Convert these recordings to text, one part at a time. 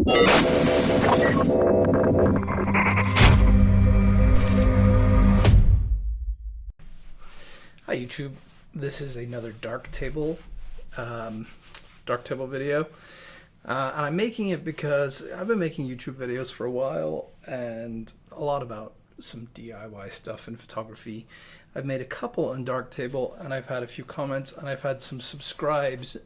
Hi YouTube, this is another Darktable video, and I'm making it because I've been making YouTube videos for a while and a lot about some DIY stuff in photography. I've made a couple on Darktable and I've had a few comments and I've had some subscribes,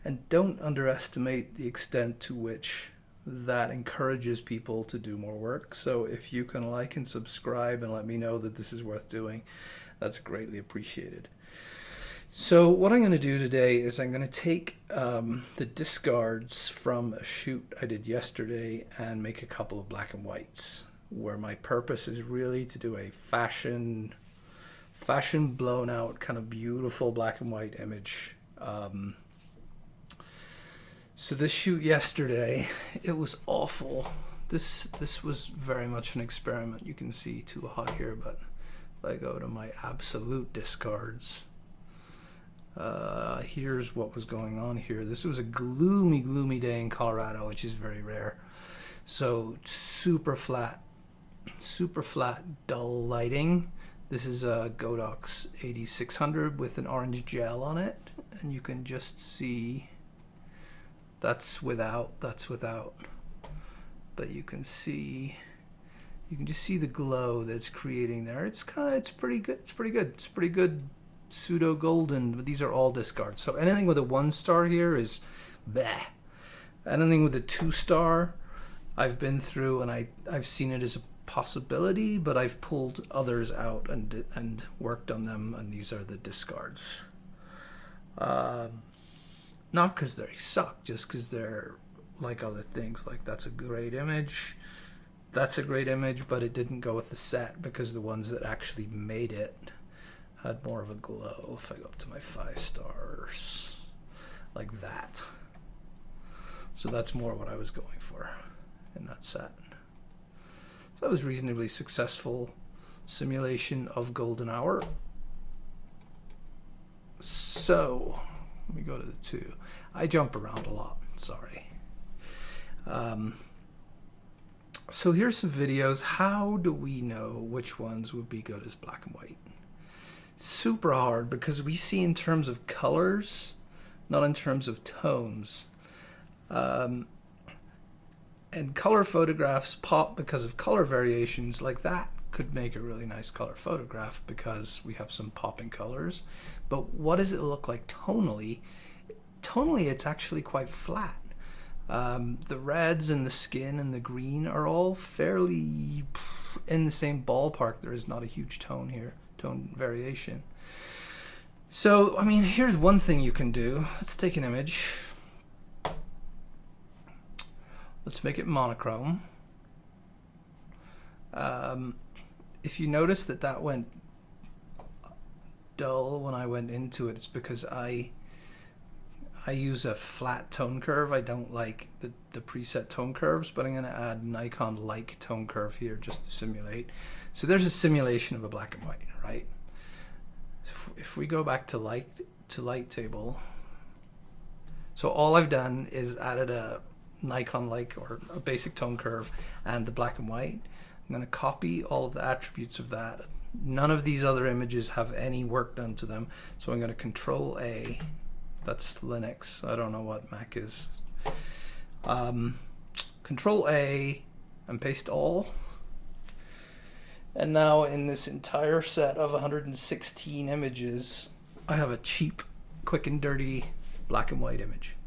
and don't underestimate the extent to which that encourages people to do more work. So if you can like and subscribe and let me know that this is worth doing, that's greatly appreciated. So what I'm going to do today is I'm going to take the discards from a shoot I did yesterday and make a couple of black and whites, where my purpose is really to do a fashion blown out kind of beautiful black and white image. So this shoot yesterday, it was awful. This was very much an experiment. You can see too hot here, but if I go to my absolute discards, here's what was going on here. This was a gloomy day in Colorado, which is very rare. So super flat, dull lighting. This is a Godox 8600 with an orange gel on it, and you can just see that's without, but you can just see the glow that's creating there. It's pretty good pseudo golden, but these are all discards. So anything with a 1-star here is bleh. Anything with a 2-star I've been through and I've seen it as a possibility, but I've pulled others out and worked on them, and these are the discards. Not because they suck, just because they're like other things. Like that's a great image, but it didn't go with the set because the ones that actually made it had more of a glow. If I go up to my 5 stars, like that. So that's more what I was going for in that set. So that was reasonably successful simulation of golden hour. So let me go to the 2. I jump around a lot, sorry. So here's some videos. How do we know which ones would be good as black and white? Super hard, because we see in terms of colors, not in terms of tones. And color photographs pop because of color variations. Like that could make a really nice color photograph because we have some popping colors. But what does it look like tonally? Tonally, it's actually quite flat. The reds and the skin and the green are all fairly in the same ballpark. There is not a huge tone variation. So, I mean, here's one thing you can do. Let's take an image. Let's make it monochrome. If you notice that went dull when I went into it, it's because I use a flat tone curve. I don't like the preset tone curves, but I'm going to add Nikon-like tone curve here just to simulate. So there's a simulation of a black and white, right? So if we go back to light table, so all I've done is added a Nikon-like or a basic tone curve and the black and white. I'm going to copy all of the attributes of that. None of these other images have any work done to them, so I'm going to Control A. That's Linux. I don't know what Mac is. Control A and paste all. And now in this entire set of 116 images, I have a cheap, quick and dirty black and white image.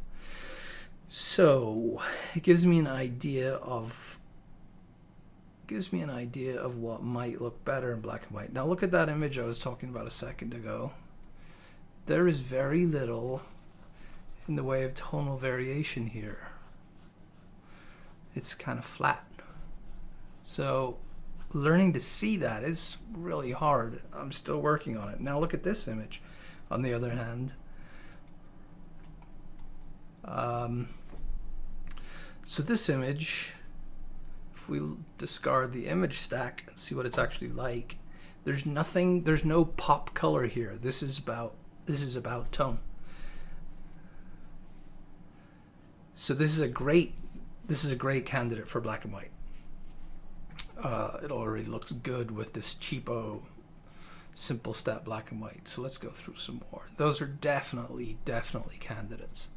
So it gives me an idea of what might look better in black and white. Now look at that image I was talking about a second ago. There is very little in the way of tonal variation here. It's kind of flat. So learning to see that is really hard. I'm still working on it. Now look at this image, on the other hand. So this image, if we discard the image stack and see what it's actually like, there's no pop color here. This is about tone. So this is a great this is a great candidate for black and white. It already looks good with this cheapo simple step black and white. So let's go through some more. Those are definitely candidates.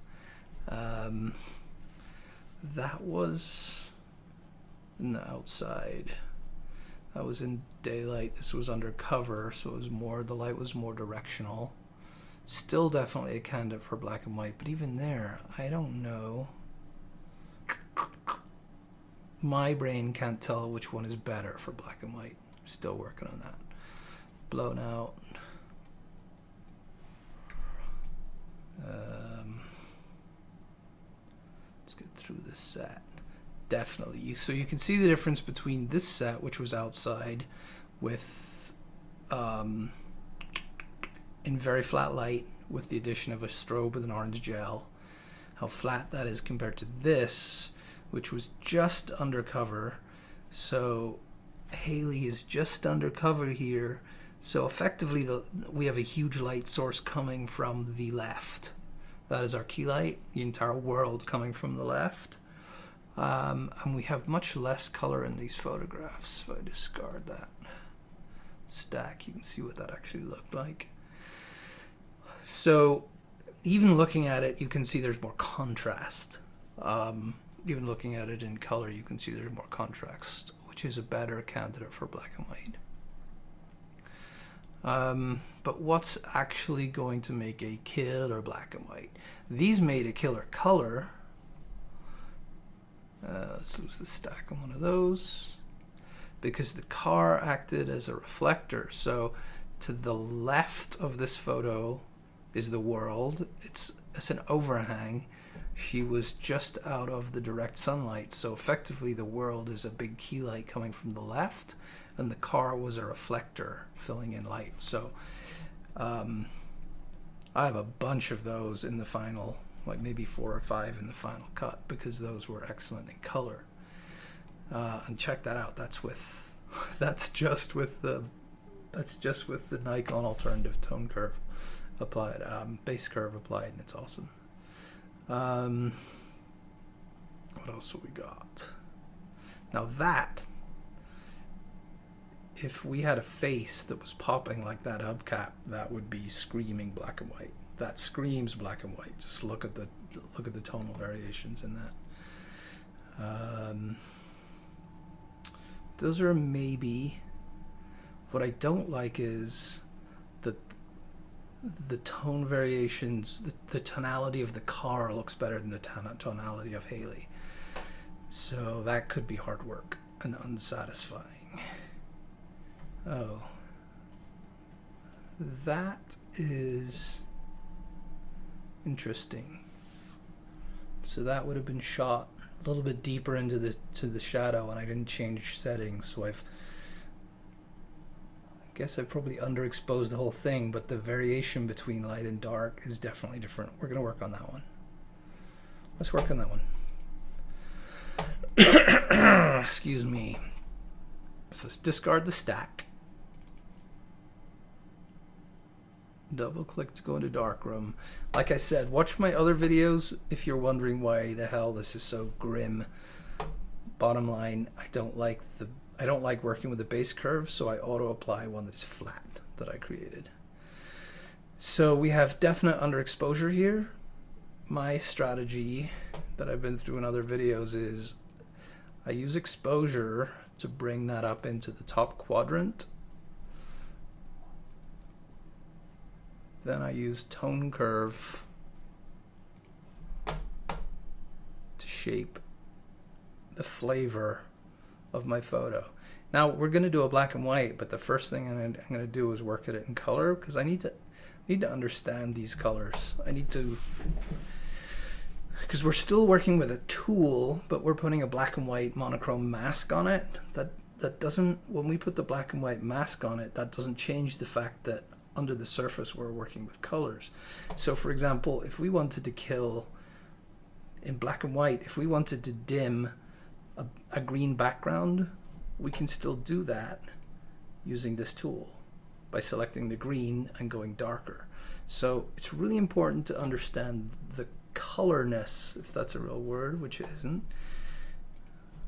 That was in the outside. That was in daylight. This was undercover, so it was more, the light was more directional. Still definitely a candidate for black and white, but even there, I don't know. My brain can't tell which one is better for black and white. Still working on that. Blown out. Let's get through this set. Definitely. So you can see the difference between this set, which was outside, with in very flat light, with the addition of a strobe with an orange gel. How flat that is compared to this, which was just undercover. So Haley is just undercover here. So effectively, we have a huge light source coming from the left. That is our key light, the entire world coming from the left. And we have much less color in these photographs. If I discard that stack, you can see what that actually looked like. So even looking at it, you can see there's more contrast. Even looking at it in color, you can see there's more contrast, which is a better candidate for black and white. But what's actually going to make a killer black and white? These made a killer color. Let's lose the stack on one of those, because the car acted as a reflector. So to the left of this photo is the world. It's an overhang. She was just out of the direct sunlight, so effectively the world is a big key light coming from the left, and the car was a reflector filling in light. So I have a bunch of those in the final, like maybe 4 or 5 in the final cut, because those were excellent in color. And check that out. That's just with the Nikon alternative tone curve applied, base curve applied, and it's awesome. What else have we got? Now that, if we had a face that was popping like that hubcap, that would be screaming black and white. That screams black and white. Just look at the tonal variations in that. Those are maybe. What I don't like is the tone variations. The tonality of the car looks better than the tonality of Haley. So that could be hard work and unsatisfying. Oh, that is interesting. So that would have been shot a little bit deeper into the shadow, and I didn't change settings, so I guess I've probably underexposed the whole thing, but the variation between light and dark is definitely different. We're going to work on that one. Let's work on that one. Excuse me. So let's discard the stack. Double click to go into darkroom. Like I said, watch my other videos if you're wondering why the hell this is so grim. Bottom line, I don't like working with the base curve, so I auto apply one that is flat that I created. So we have definite underexposure here. My strategy that I've been through in other videos is I use exposure to bring that up into the top quadrant. Then I use tone curve to shape the flavor of my photo. Now we're going to do a black and white, but the first thing I'm going to do is work at it in color, because I need to understand these colors. Because we're still working with a tool, but we're putting a black and white monochrome mask on it. That doesn't, when we put the black and white mask on it, that doesn't change the fact that under the surface we're working with colors. So for example, if we wanted to kill in black and white, if we wanted to dim a green background, we can still do that using this tool by selecting the green and going darker. So it's really important to understand the colorness, if that's a real word, which it isn't,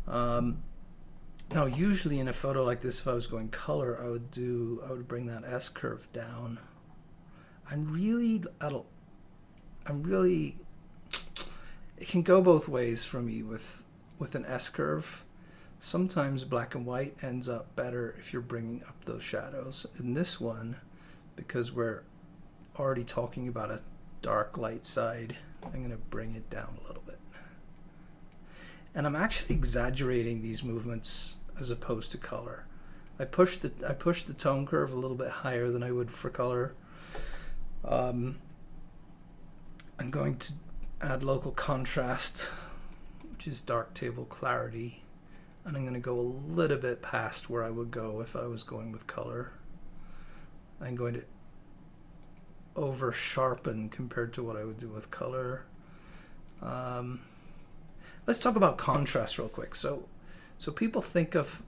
Now, usually in a photo like this, if I was going color, I would bring that S curve down. I'm really, it can go both ways for me with an S curve. Sometimes black and white ends up better if you're bringing up those shadows. In this one, because we're already talking about a dark light side, I'm going to bring it down a little bit. And I'm actually exaggerating these movements as opposed to color. I push the tone curve a little bit higher than I would for color. I'm going to add local contrast, which is Darktable clarity, and I'm going to go a little bit past where I would go if I was going with color. I'm going to over sharpen compared to what I would do with color. Let's talk about contrast real quick. So people think of,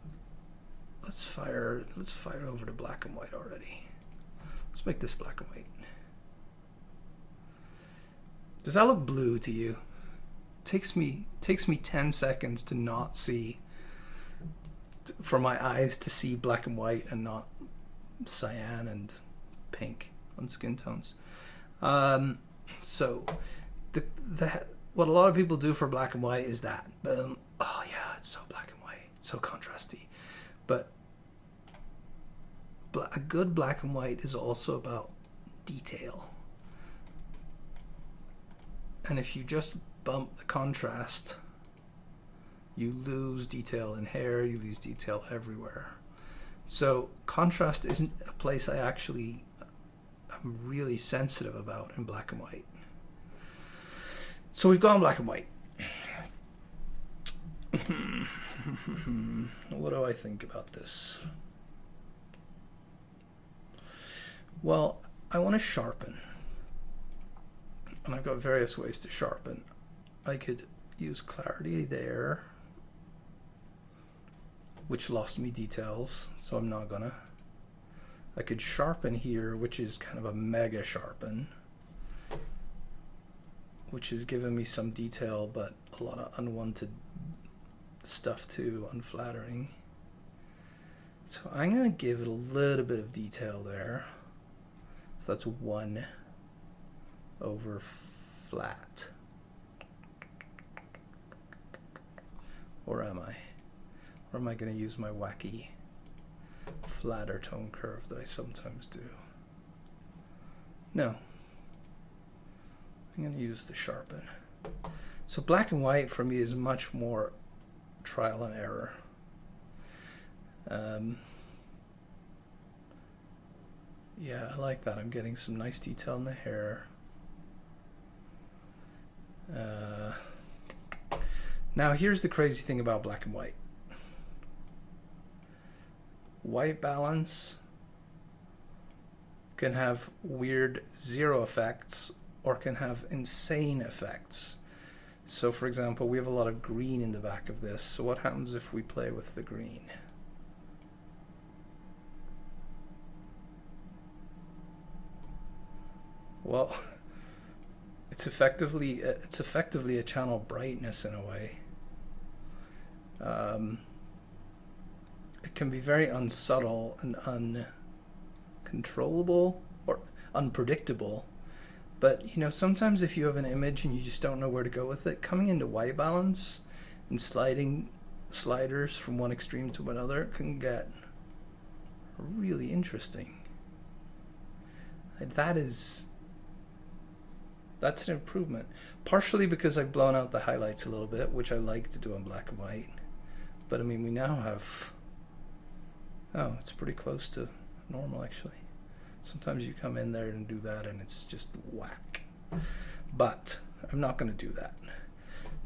let's fire over to black and white already. Let's make this black and white. Does that look blue to you? Takes me 10 seconds to not see, for my eyes to see black and white and not cyan and pink on skin tones. So what a lot of people do for black and white is that, boom, oh yeah, it's so black and white, it's so contrasty. But a good black and white is also about detail. And if you just bump the contrast, you lose detail in hair, you lose detail everywhere. So contrast isn't a place I'm really sensitive about in black and white. So we've gone black and white. What do I think about this? Well, I want to sharpen. And I've got various ways to sharpen. I could use clarity there, which lost me details, so I'm not gonna. I could sharpen here, which is kind of a mega sharpen, which is giving me some detail, but a lot of unwanted stuff too, unflattering. So I'm gonna give it a little bit of detail there. So that's 1 over flat. Or am I? Or am I going to use my wacky flatter tone curve that I sometimes do? No. I'm going to use the sharpen. So black and white for me is much more trial and error. Yeah, I like that. I'm getting some nice detail in the hair. Now here's the crazy thing about black and white. White balance can have weird zero effects or can have insane effects. So for example, we have a lot of green in the back of this. So what happens if we play with the green? Well, it's effectively a channel brightness in a way. It can be very unsubtle and uncontrollable or unpredictable. But you know, sometimes if you have an image and you just don't know where to go with it, coming into white balance and sliding sliders from one extreme to another can get really interesting. That's an improvement. Partially because I've blown out the highlights a little bit, which I like to do in black and white. But I mean, we now have, oh, it's pretty close to normal actually. Sometimes you come in there and do that and it's just whack. But I'm not going to do that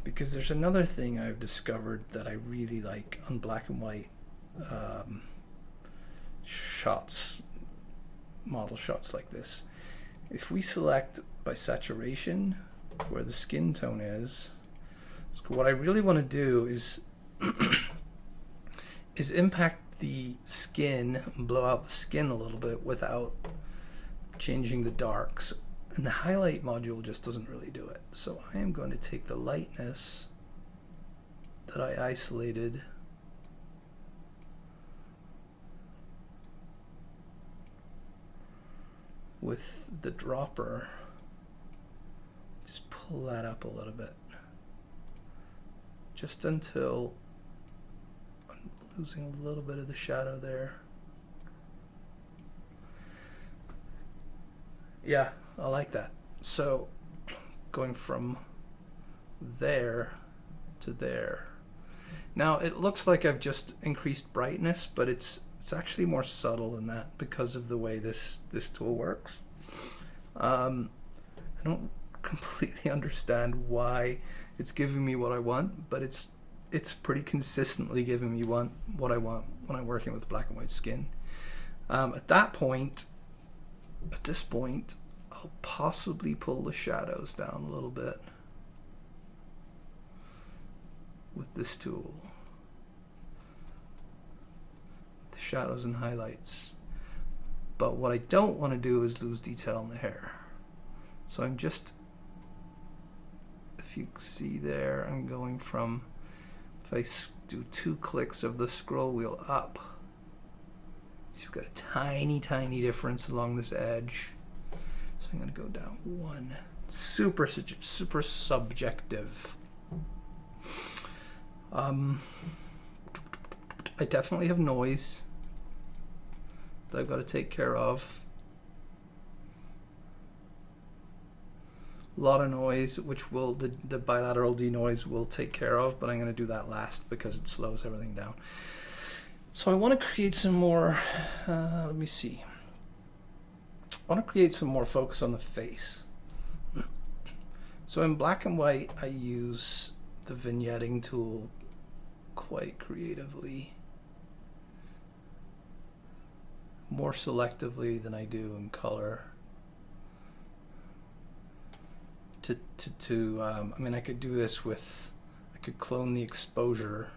because there's another thing I've discovered that I really like on black and white shots, model shots like this. If we select by saturation where the skin tone is, so what I really want to do is impact the skin and blow out the skin a little bit without changing the darks, and the highlight module just doesn't really do it. So I am going to take the lightness that I isolated with the dropper, just pull that up a little bit, just until I'm losing a little bit of the shadow there. Yeah, I like that. So going from there to there. Now it looks like I've just increased brightness, but it's actually more subtle than that because of the way this tool works. I don't completely understand why it's giving me what I want, but it's pretty consistently giving me what I want when I'm working with black and white skin. At this point, I'll possibly pull the shadows down a little bit with this tool. The shadows and highlights. But what I don't want to do is lose detail in the hair. So I'm just, if you see there, I'm going from, if I do 2 clicks of the scroll wheel up, so you've got a tiny, tiny difference along this edge. So I'm going to go down 1. Super subjective. I definitely have noise that I've got to take care of. A lot of noise, which will the bilateral denoise will take care of, but I'm going to do that last because it slows everything down. So I want to create some more, let me see. I want to create some more focus on the face. So in black and white, I use the vignetting tool quite creatively, more selectively than I do in color. I mean, I could do this with, I could clone the exposure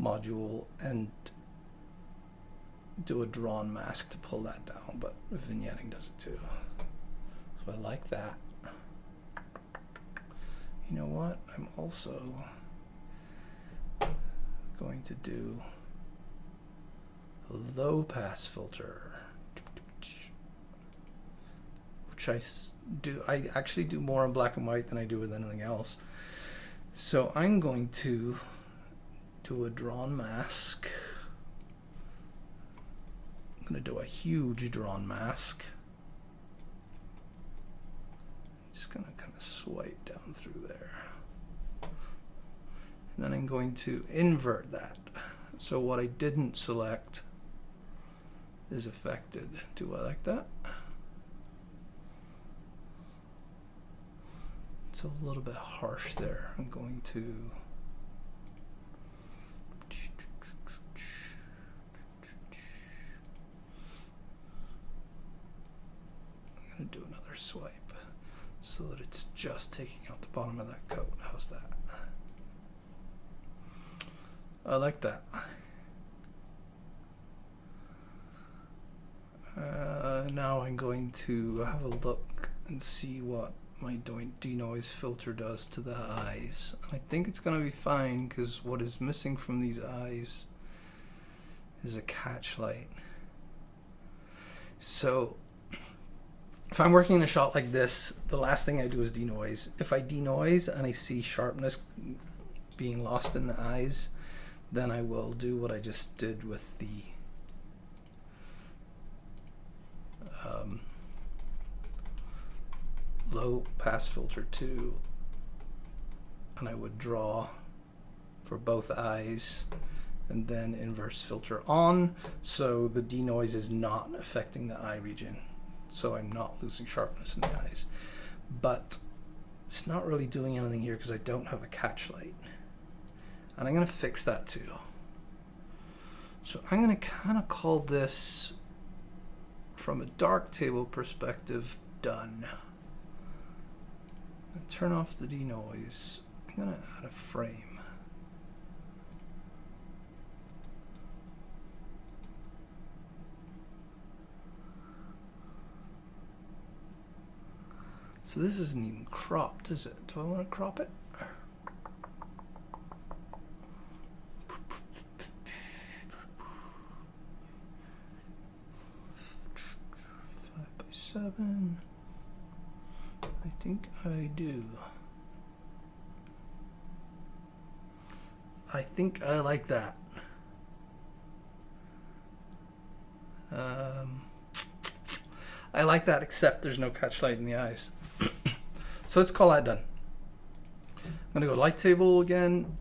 module and do a drawn mask to pull that down, but vignetting does it too. So I like that. You know what? I'm also going to do a low pass filter, which I actually do more in black and white than I do with anything else. So I'm going to do a drawn mask. I'm going to do a huge drawn mask. Just going to kind of swipe down through there. And then I'm going to invert that. So what I didn't select is affected. Do I like that? It's a little bit harsh there. I'm going to do another swipe so that it's just taking out the bottom of that coat. How's that? I like that. Now I'm going to have a look and see what my denoise filter does to the eyes. I think it's going to be fine because what is missing from these eyes is a catch light. So if I'm working in a shot like this, the last thing I do is denoise. If I denoise and I see sharpness being lost in the eyes, then I will do what I just did with the low pass filter 2, and I would draw for both eyes and then inverse filter on, so the denoise is not affecting the eye region, so I'm not losing sharpness in the eyes. But it's not really doing anything here because I don't have a catch light, and I'm going to fix that too. So I'm going to kind of call this, from a Darktable perspective, done. I'm going to turn off the denoise. I'm going to add a frame. So this isn't even cropped, is it? Do I want to crop it? 7. I think I do. I think I like that. I like that, except there's no catch light in the eyes. So let's call that done. I'm going to go light table again.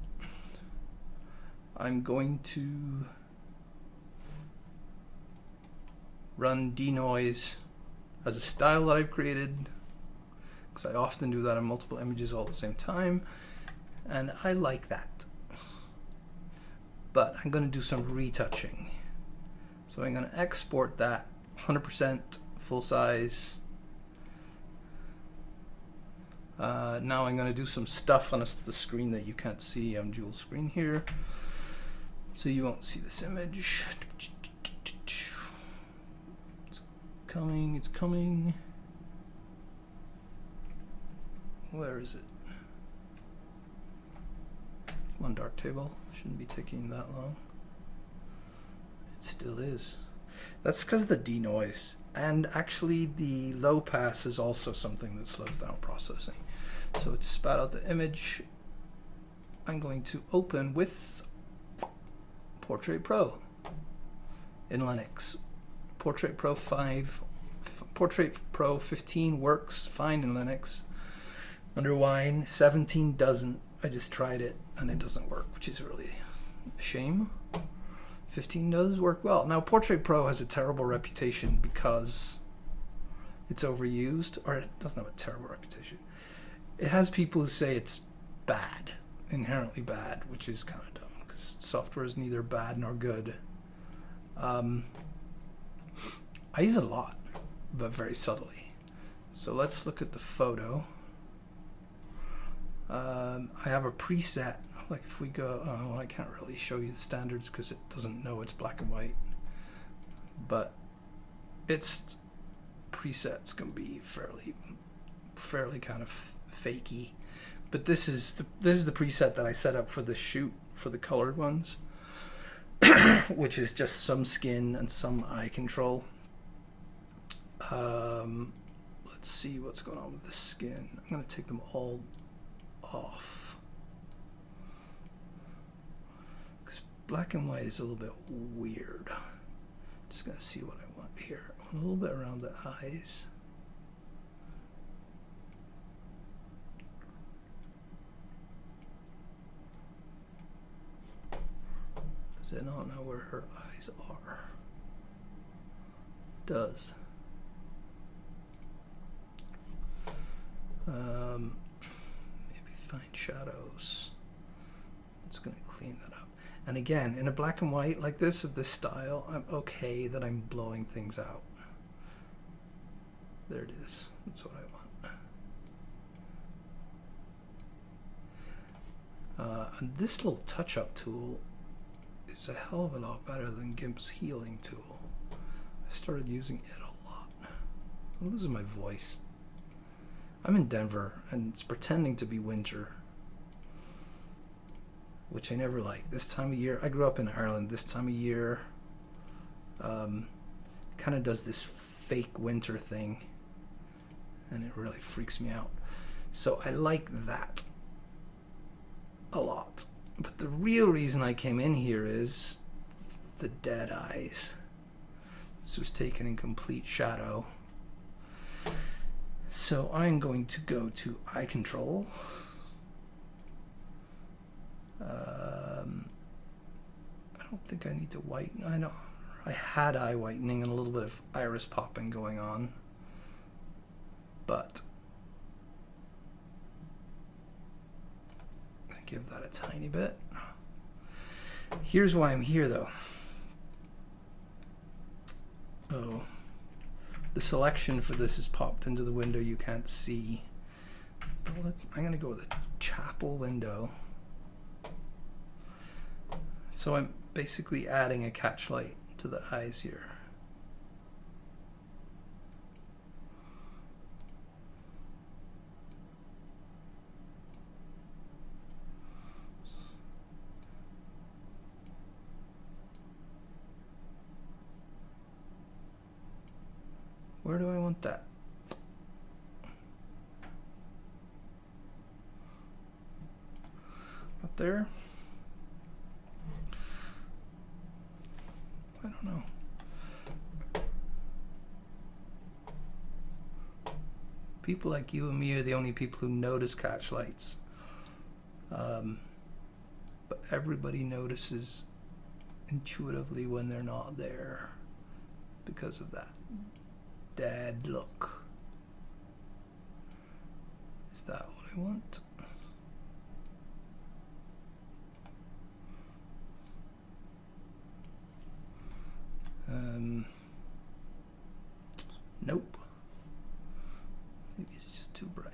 I'm going to run denoise as a style that I've created, because I often do that on multiple images all at the same time, and I like that. But I'm going to do some retouching. So I'm going to export that 100% full size. Now I'm going to do some stuff on the screen that you can't see. I'm dual screen here, so you won't see this image. It's coming, it's coming. Where is it? Come on, Darktable. Shouldn't be taking that long. It still is. That's because of the denoise. And actually the low pass is also something that slows down processing. So it spat out the image. I'm going to open with Portrait Pro in Linux. Portrait Pro 15 works fine in Linux. Under Wine, 17 doesn't. I just tried it and it doesn't work, which is really a shame. 15 does work well. Now, Portrait Pro has a terrible reputation because it's overused, or it doesn't have a terrible reputation. It has people who say it's bad, inherently bad, which is kind of dumb because software is neither bad nor good. I use it a lot, but very subtly. So let's look at the photo. I have a preset. Like if we go, oh, I can't really show you the standards because it doesn't know it's black and white, but its presets can be fairly kind of fakey. But this is the preset that I set up for the shoot for the colored ones, which is just some skin and some eye control. Let's see what's going on with the skin. I'm going to take them all off. Black and white is a little bit weird. Just gonna see what I want here. A little bit around the eyes. Does it not know where her eyes are? It does. Maybe find shadows. It's gonna clean that up. And again, in a black and white like this, of this style, I'm okay that I'm blowing things out. There it is. That's what I want. And this little touch-up tool is a hell of a lot better than GIMP's healing tool. I started using it a lot. I'm losing my voice. I'm in Denver, and it's pretending to be winter, which I never like. This time of year, I grew up in Ireland. This time of year kind of does this fake winter thing, and it really freaks me out. So I like that a lot. But the real reason I came in here is the dead eyes. This was taken in complete shadow. So I'm going to go to eye control. I don't think I need to whiten. I know I had eye whitening and a little bit of iris popping going on, but I give that a tiny bit. Here's why I'm here though. Oh, the selection for this is popped into the window you can't see. I'm going to go with a chapel window. So I'm basically adding a catch light to the eyes here. Where do I want that? Up there? I don't know. People like you and me are the only people who notice catch lights. But everybody notices intuitively when they're not there because of that dead look. Is that what I want? Nope. Maybe it's just too bright.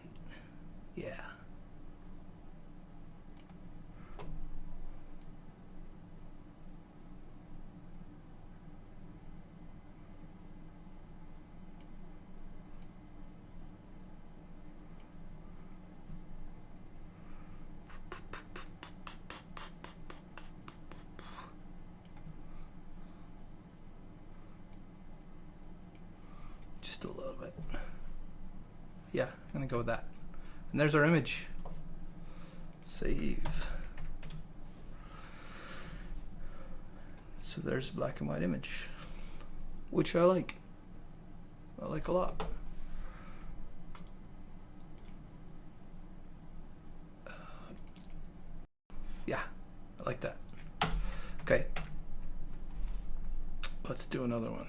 Yeah. Just a little bit. Yeah, I'm gonna go with that. And there's our image. Save. So there's a black and white image, which I like. I like a lot. Yeah, I like that. Okay, let's do another one.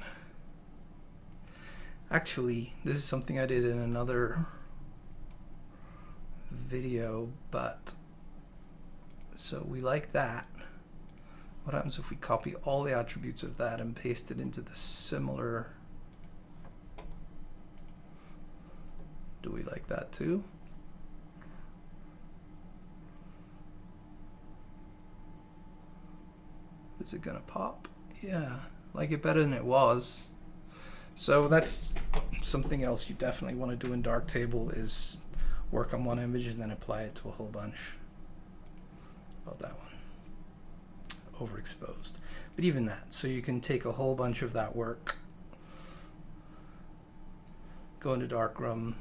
Actually, this is something I did in another video, but so we like that. What happens if we copy all the attributes of that and paste it into the similar? Do we like that too? Is it gonna pop? Yeah, like it better than it was. So that's something else you definitely want to do in Darktable, is work on one image and then apply it to a whole bunch. About that one. Overexposed. But even that, so you can take a whole bunch of that work, go into Darkroom,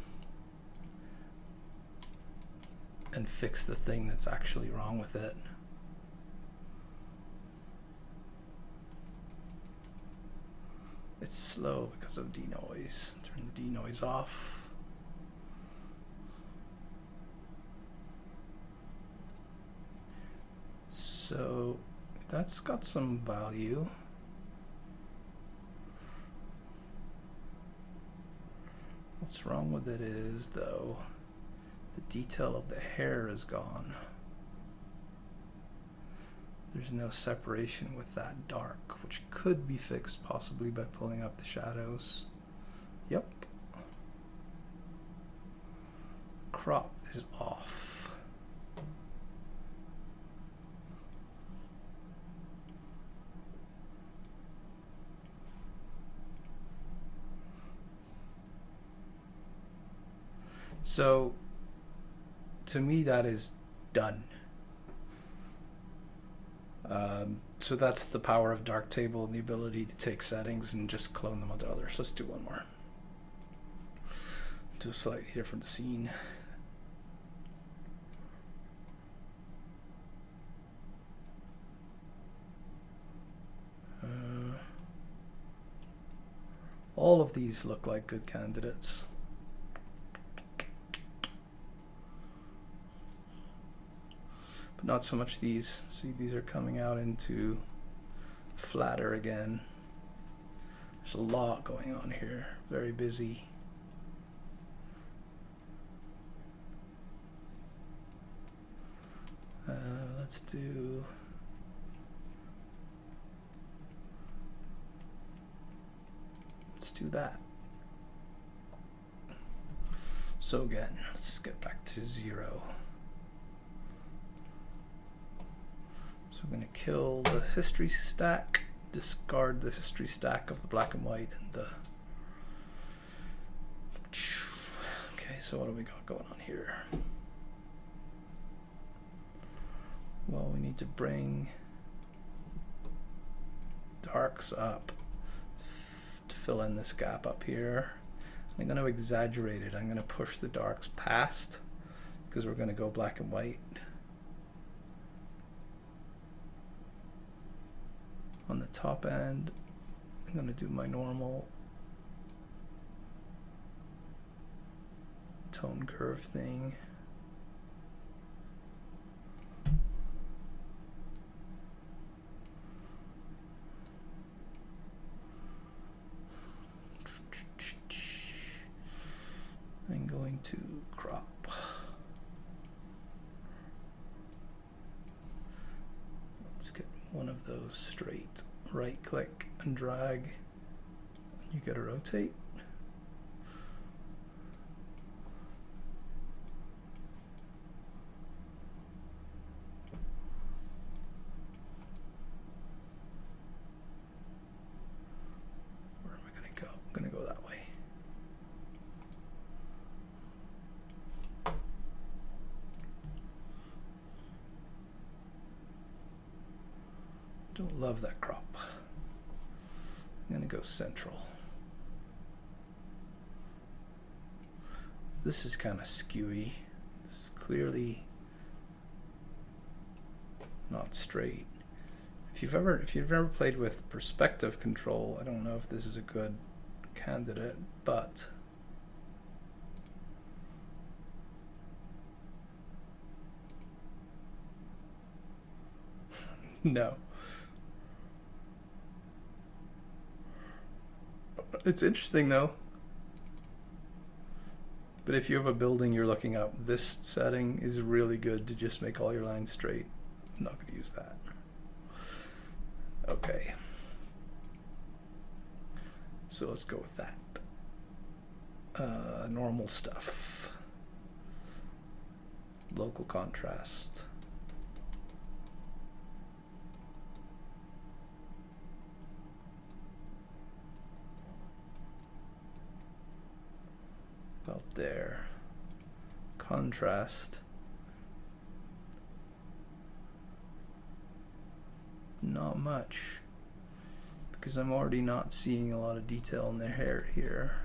and fix the thing that's actually wrong with it. It's slow because of denoise. Turn the denoise off. So that's got some value. What's wrong with it is, though, the detail of the hair is gone. There's no separation with that dark, which could be fixed possibly by pulling up the shadows. Yep. Crop is off. So to me, that is done. So that's the power of Darktable and the ability to take settings and just clone them onto others. Let's do one more. Do a slightly different scene. All of these look like good candidates. But not so much these. See, these are coming out into flatter again. There's a lot going on here. Very busy. Let's do... Let's do that. So again, let's get back to 0. So I'm going to kill the history stack, discard the history stack of the black and white and the... Okay, so what do we got going on here? Well, we need to bring darks up to fill in this gap up here. I'm going to exaggerate it. I'm going to push the darks past because we're going to go black and white. On the top end, I'm going to do my normal tone curve thing. I'm going to crop. Let's get one of those straight. Right click and drag. You get a rotate. Where am I going to go? I'm going to go that way. Don't love that crop. I'm going to go central. This is kind of skewy. This is clearly not straight. If you've ever played with perspective control, I don't know if this is a good candidate, but no. It's interesting though. But if you have a building you're looking up, this setting is really good to just make all your lines straight. I'm not going to use that. Okay. So let's go with that. Normal stuff. Local contrast. About there. Contrast. Not much, because I'm already not seeing a lot of detail in their hair here.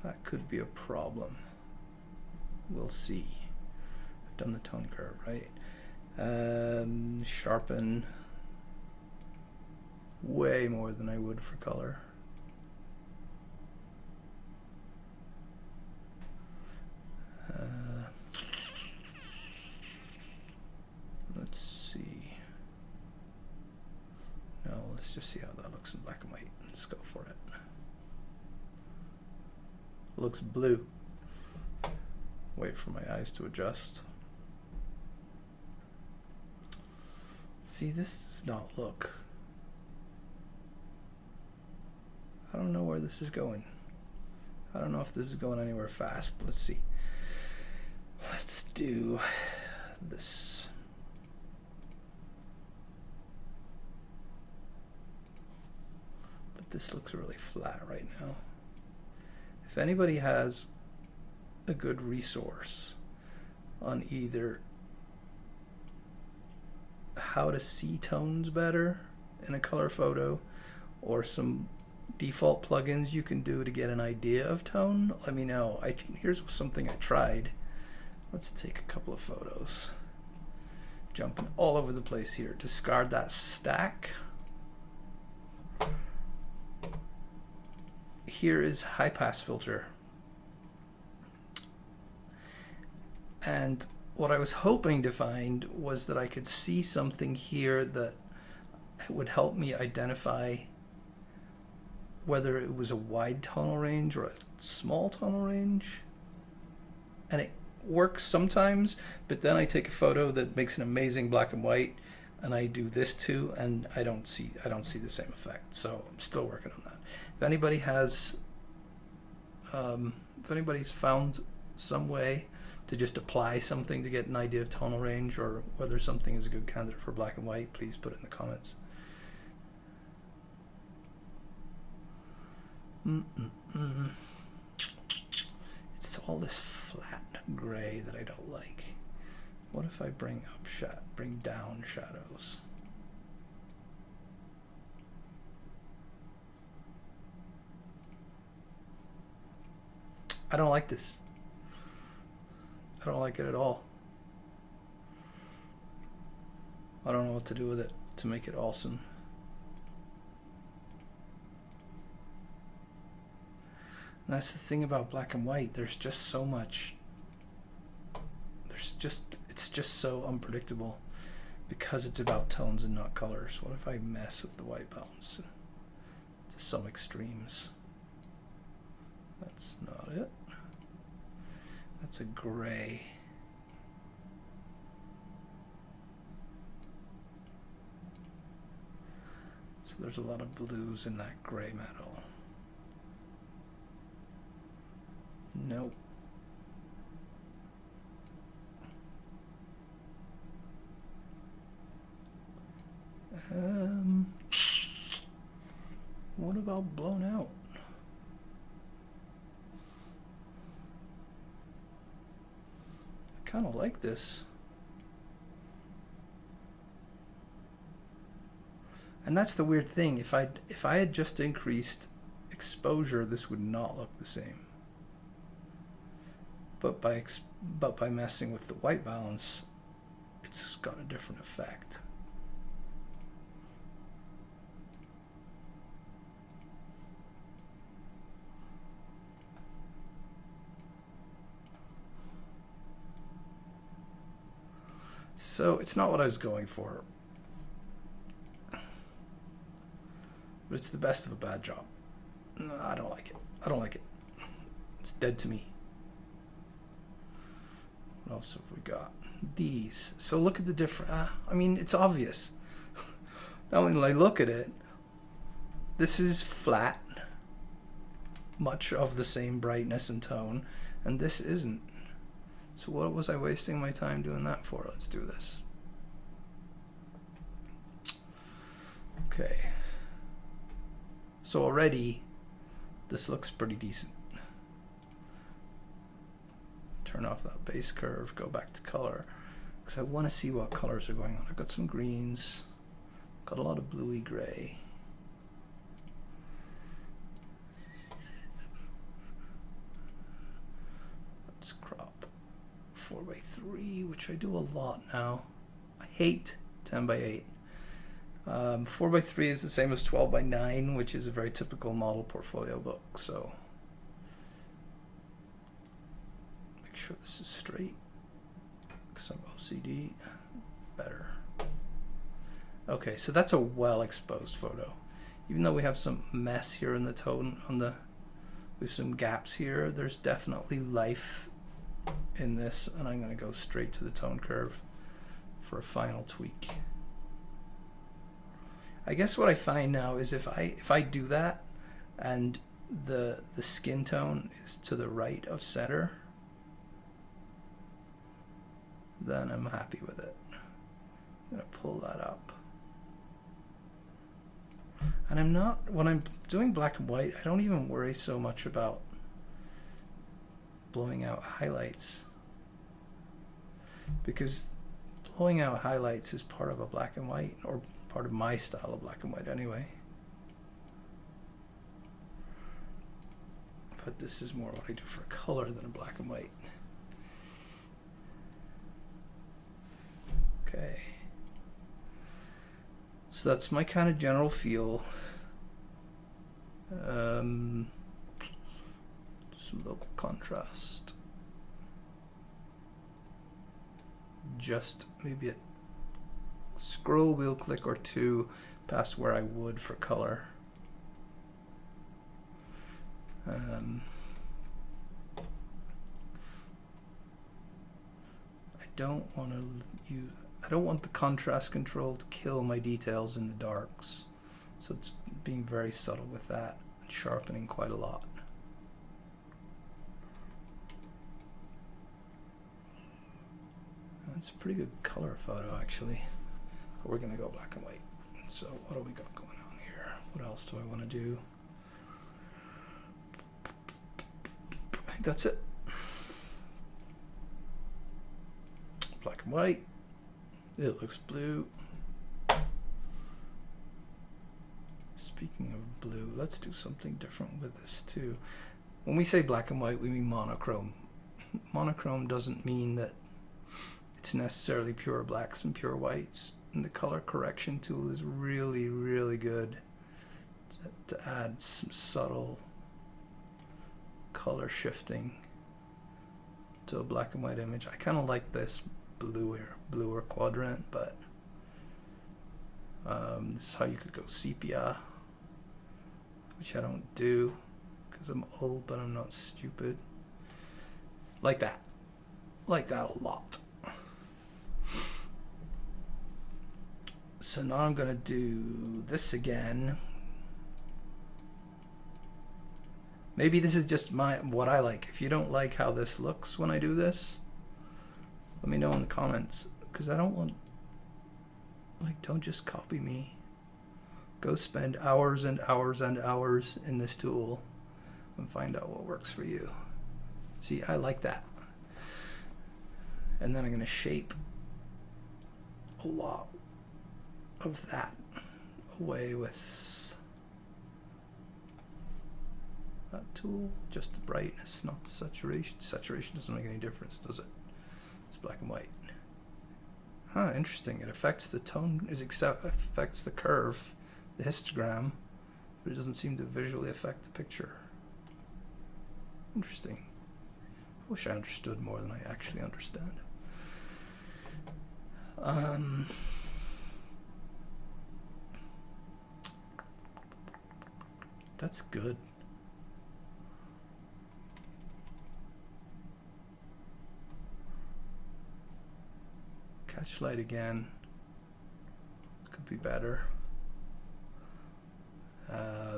That could be a problem. We'll see. I've done the tone curve, right? Sharpen way more than I would for color. Let's see. No, let's just see how that looks in black and white. Let's go for it. Looks blue. Wait for my eyes to adjust. See, this does not look. I don't know where this is going. I don't know if this is going anywhere fast. Let's see. Let's do this. But this looks really flat right now. If anybody has a good resource on either how to see tones better in a color photo or some default plugins you can do to get an idea of tone, let me know. Here's something I tried. Let's take a couple of photos. Jumping all over the place here. Discard that stack. Here is high pass filter. And what I was hoping to find was that I could see something here that would help me identify whether it was a wide tonal range or a small tonal range. And it works sometimes, but then I take a photo that makes an amazing black and white and I do this too, and I don't see the same effect. So I'm still working on that. If anybody has if anybody's found some way to just apply something to get an idea of tonal range or whether something is a good candidate for black and white, please put it in the comments. It's all this flat gray that I don't like. What if I bring down shadows? I don't like this. I don't like it at all. I don't know what to do with it to make it awesome. And that's the thing about black and white. There's just so much. It's just so unpredictable because it's about tones and not colors. What if I mess with the white balance to some extremes? That's not it. That's a gray. So there's a lot of blues in that gray metal. Nope. What about blown out? I kind of like this. And that's the weird thing. If I had just increased exposure, this would not look the same. But by messing with the white balance, it's got a different effect. So it's not what I was going for, but it's the best of a bad job. No, I don't like it. I don't like it. It's dead to me. What else have we got? These. So look at the different. I mean, it's obvious. Not only do I look at it, this is flat, much of the same brightness and tone, and this isn't. So what was I wasting my time doing that for? Let's do this. Okay. So already, this looks pretty decent. Turn off that base curve, go back to color, because I want to see what colors are going on. I've got some greens, got a lot of bluey gray. Let's crop 4:3, which I do a lot now. I hate 10:8. 4:3 is the same as 12:9, which is a very typical model portfolio book. So make sure this is straight. Some OCD, better. Okay, so that's a well-exposed photo. Even though we have some mess here in the tone, we have some gaps here, there's definitely life in this, and I'm going to go straight to the tone curve for a final tweak. I guess what I find now is if I do that and the skin tone is to the right of center, then I'm happy with it. I'm going to pull that up. And I'm not, when I'm doing black and white, I don't even worry so much about blowing out highlights, because blowing out highlights is part of a black and white, or part of my style of black and white anyway. But this is more what I do for color than a black and white. Okay. So that's my kind of general feel. Some local contrast. Just maybe a scroll wheel click or two past where I would for color. I don't want to use. I don't want the contrast control to kill my details in the darks, so it's being very subtle with that and sharpening quite a lot. It's a pretty good color photo actually. But we're gonna go black and white. So what do we got going on here? What else do I want to do? I think that's it. Black and white. It looks blue. Speaking of blue, let's do something different with this too. When we say black and white, we mean monochrome. Monochrome doesn't mean that it's necessarily pure blacks and pure whites. And the color correction tool is really, really good to add some subtle color shifting to a black and white image. I kind of like this bluer quadrant, but this is how you could go sepia, which I don't do because I'm old, but I'm not stupid. Like that a lot. So now I'm gonna do this again. Maybe this is just what I like. If you don't like how this looks when I do this, let me know in the comments, because I don't want, like, don't just copy me. Go spend hours and hours and hours in this tool and find out what works for you. See, I like that. And then I'm gonna shape a lot of that away with that tool. Just the brightness, not the saturation. Saturation doesn't make any difference, does it? It's black and white. Huh, interesting. It affects the tone, it affects the curve, the histogram, but it doesn't seem to visually affect the picture. Interesting. I wish I understood more than I actually understand. That's good. Catch light again. Could be better. I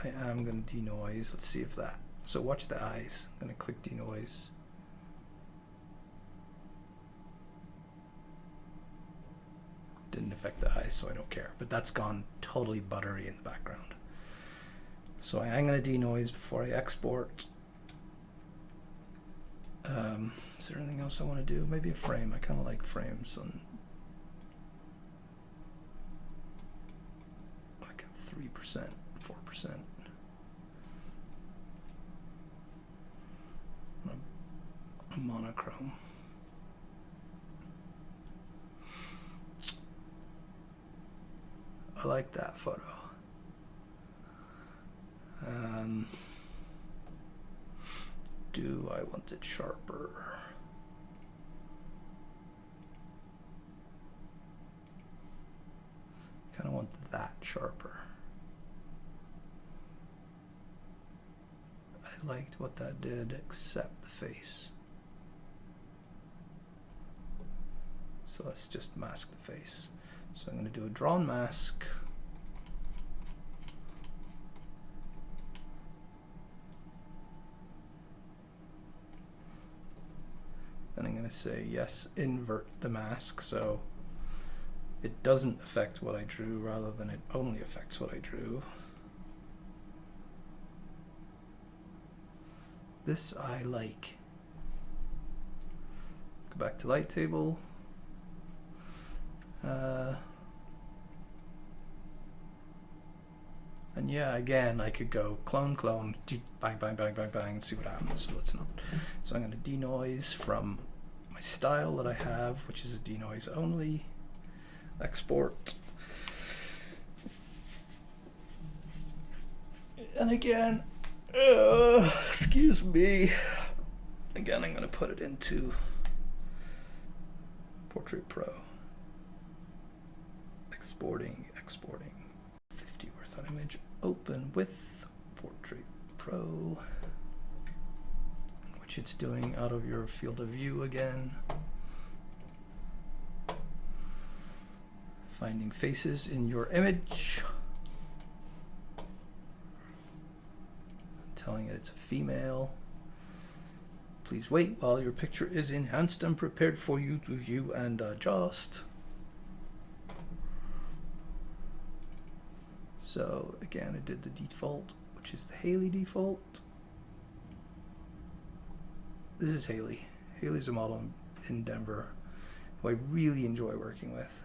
am going to denoise. Let's see if that. So watch the eyes. I'm going to click denoise. Didn't affect the eyes, so I don't care. But that's gone totally buttery in the background. So I am going to denoise before I export. Is there anything else I want to do? Maybe a frame. I kind of like frames on like a 3%, 4%. A monochrome. I like that photo. Do I want it sharper? Kind of want that sharper. I liked what that did, except the face. So let's just mask the face. So I'm going to do a drawn mask. Then I'm going to say yes, invert the mask, so it doesn't affect what I drew rather than it only affects what I drew. This I like. Go back to light table. And yeah, again, I could go clone, bang, bang, bang, bang, bang, and see what happens. So let's not. So I'm going to denoise from my style that I have, which is a denoise only. Export. And again, excuse me. Again, I'm going to put it into Portrait Pro. Exporting. 50, where's that image? Open with Portrait Pro, which it's doing out of your field of view again. Finding faces in your image. Telling it it's a female. Please wait while your picture is enhanced and prepared for you to view and adjust. So again, I did the default, which is the Haley default. This is Haley. Haley's a model in Denver who I really enjoy working with.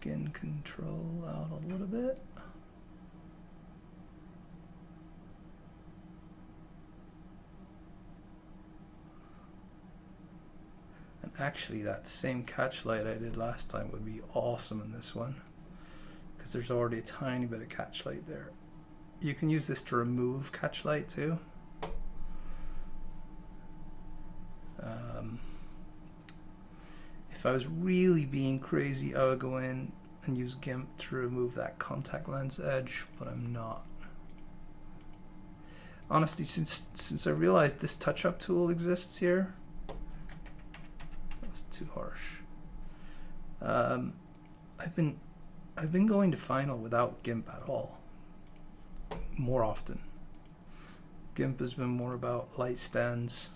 skin control out a little bit. And actually that same catch light I did last time would be awesome in this one, because there's already a tiny bit of catch light there. You can use this to remove catch light too. If I was really being crazy, I would go in and use GIMP to remove that contact lens edge, but I'm not. Honestly, since I realized this touch-up tool exists here, that was too harsh. I've been going to Final without GIMP at all, more often. GIMP has been more about light stands.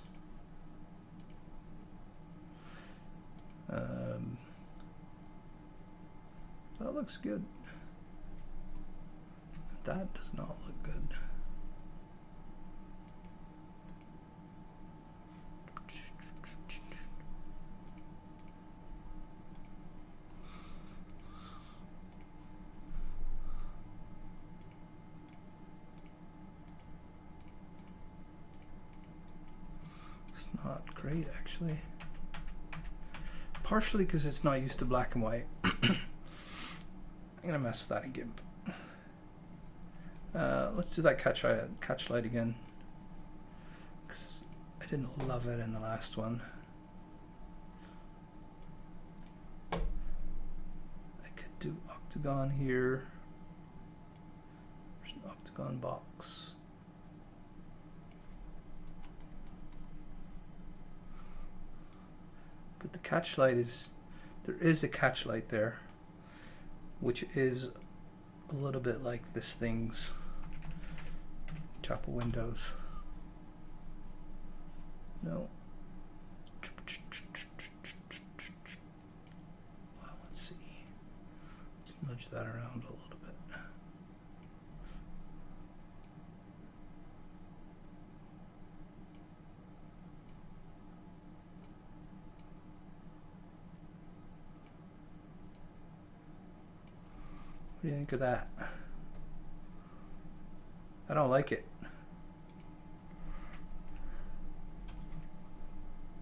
That looks good. That does not look good. It's not great, actually. Partially because it's not used to black and white. I'm gonna mess with that in GIMP. Let's do that catch light again, because I didn't love it in the last one. I could do octagon here. There's an octagon box. But the catch light is, there is a catch light there, which is a little bit like this thing's chapel windows. No. Well, let's see. Let's nudge that around a little bit. What do you think of that? I don't like it.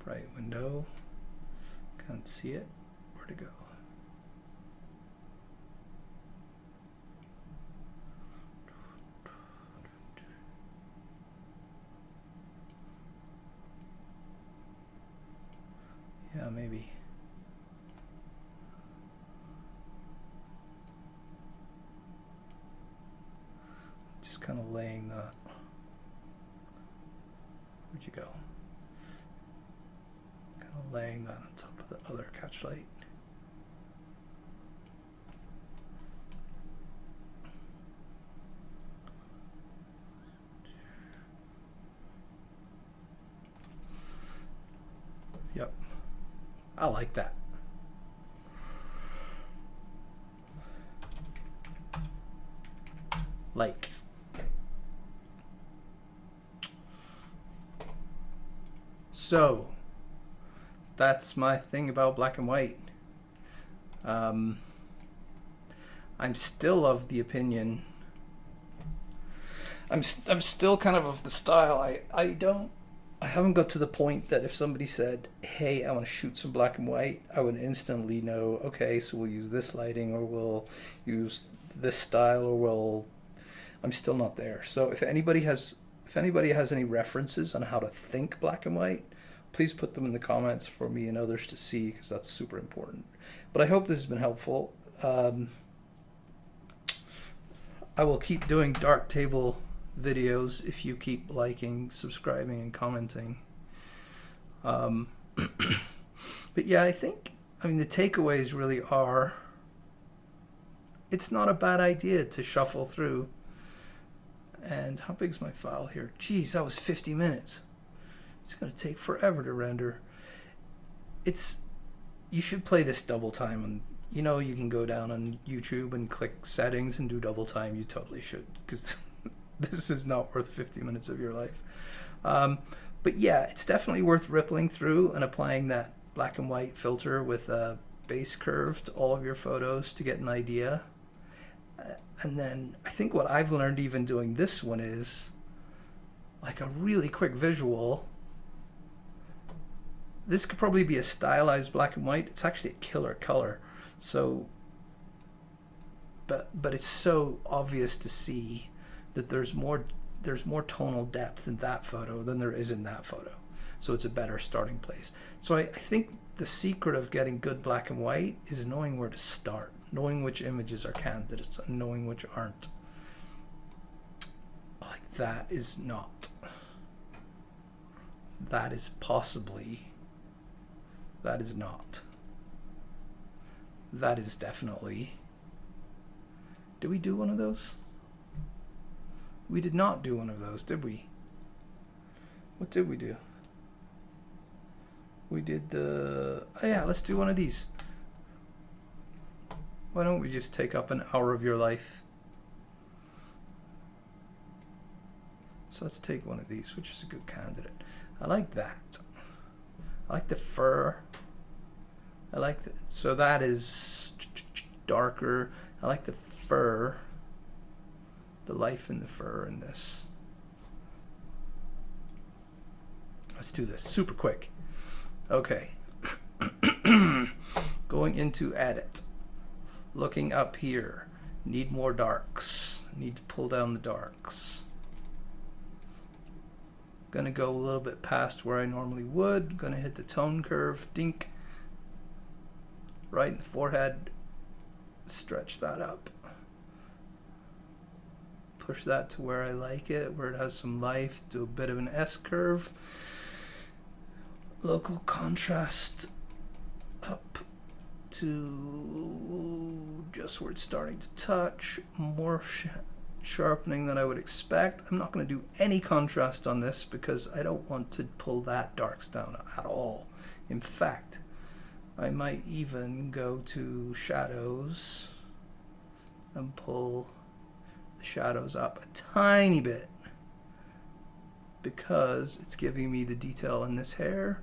Bright window. Can't see it. Where to go? Yeah, maybe. Just kind of laying that. Where'd you go? Kind of laying that on top of the other catch light. Yep, I like that. Like. So, that's my thing about black and white. I'm still of the opinion. I'm still kind of the style. I haven't got to the point that if somebody said, "Hey, I want to shoot some black and white," I would instantly know. Okay, so we'll use this lighting, or we'll use this style, or we'll. I'm still not there. So if anybody has any references on how to think black and white, please put them in the comments for me and others to see, because that's super important. But I hope this has been helpful. I will keep doing Darktable videos if you keep liking, subscribing, and commenting. But yeah, I mean, the takeaways really are, it's not a bad idea to shuffle through. And how big is my file here? Geez, that was 50 minutes. It's going to take forever to render. You should play this double time, and you know, you can go down on YouTube and click settings and do double time. You totally should, because this is not worth 50 minutes of your life. But yeah, it's definitely worth rippling through and applying that black and white filter with base curve to all of your photos to get an idea. And then I think what I've learned even doing this one is like a really quick visual. This could probably be a stylized black and white. It's actually a killer color. So, but it's so obvious to see that there's more tonal depth in that photo than there is in that photo. So it's a better starting place. So I think the secret of getting good black and white is knowing where to start, knowing which images are candidates and knowing which aren't. Like that is not. That is possibly. That is not. That is definitely. Did we do one of those? We did not do one of those, did we? What did we do? We did the... Oh yeah, let's do one of these. Why don't we just take up an hour of your life? So let's take one of these, which is a good candidate. I like that. I like the fur. I like the... So that is darker. I like the fur. The life in the fur in this. Let's do this super quick. Okay. Going into edit. Looking up here. Need more darks. Need to pull down the darks. Gonna go a little bit past where I normally would. Gonna hit the tone curve. Dink. Right in the forehead. Stretch that up. Push that to where I like it, where it has some life. Do a bit of an S curve. Local contrast up to just where it's starting to touch. More sharpening than I would expect. I'm not going to do any contrast on this because I don't want to pull that darks down at all. In fact, I might even go to shadows and pull the shadows up a tiny bit because it's giving me the detail in this hair.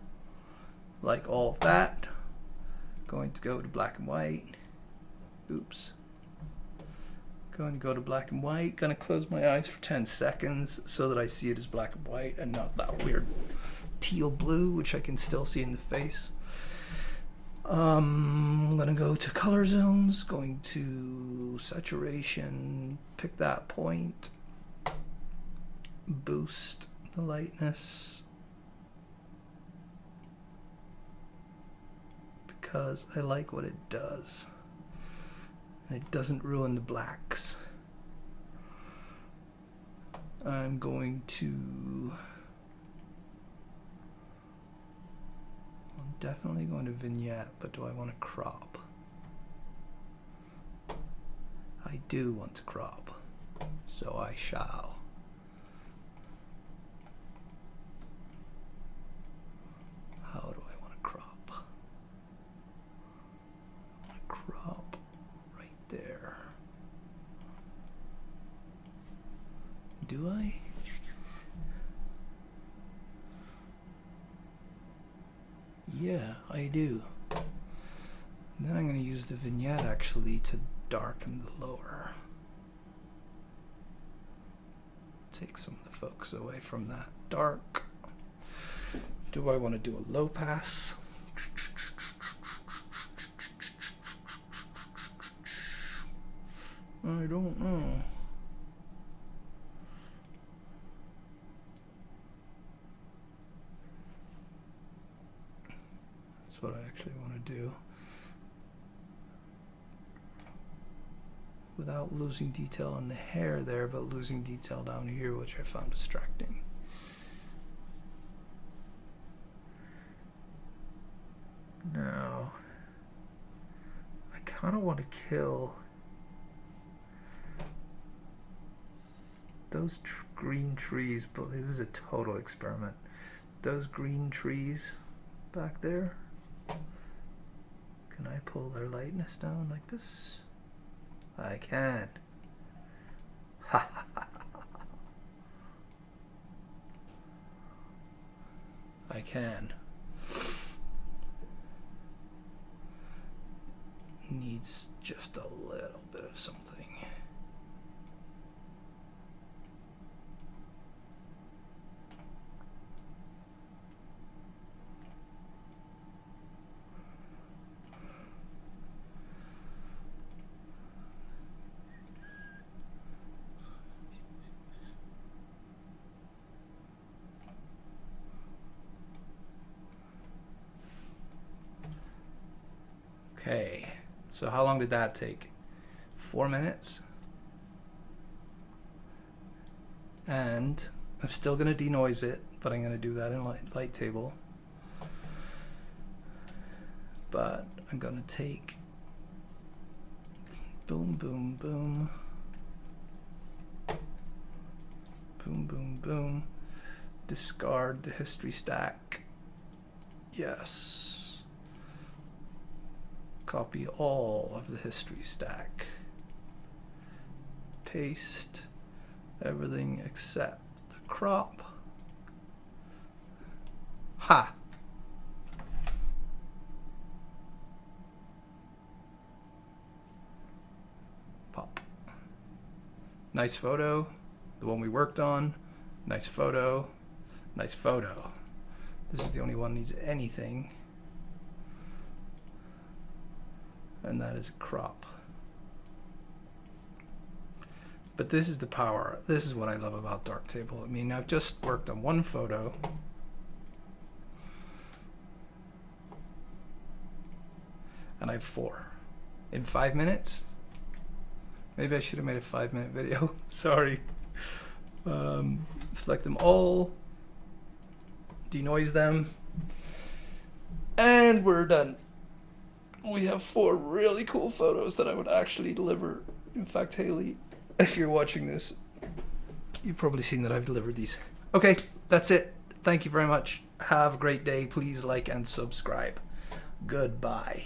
Like all of that. Going to go to black and white. Oops. Going to go to black and white. Going to close my eyes for 10 seconds so that I see it as black and white and not that weird teal blue, which I can still see in the face. I'm going to go to color zones. Going to saturation. Pick that point. Boost the lightness. Because I like what it does. And it doesn't ruin the blacks. I'm going to... I'm definitely going to vignette, but do I want to crop? I do want to crop, so I shall. How do I want to crop? I want to crop right there. Do I? Yeah, I do. Then I'm going to use the vignette actually to darken the lower. Take some of the focus away from that dark. Do I want to do a low pass? I don't know. That's what I actually want to do. Without losing detail on the hair there, but losing detail down here, which I found distracting. Now, I kind of want to kill those green trees, but this is a total experiment. Those green trees back there, can I pull their lightness down like this? I can. I can. needs just a little bit of something. Okay, so how long did that take? 4 minutes. And I'm still going to denoise it, but I'm going to do that in light table. But I'm going to take boom, boom, boom, boom, boom, boom, discard the history stack. Yes. Copy all of the history stack. Paste everything except the crop. Ha! Pop. Nice photo. The one we worked on. Nice photo. Nice photo. This is the only one that needs anything. And that is a crop. But this is the power. This is what I love about Darktable. I mean, I've just worked on one photo. And I have 4. In 5 minutes? Maybe I should have made a 5-minute video. Sorry. Select them all. Denoise them. And we're done. We have 4 really cool photos that I would actually deliver. In fact, Haley, if you're watching this, you've probably seen that I've delivered these. Okay, that's it. Thank you very much. Have a great day. Please like and subscribe. Goodbye.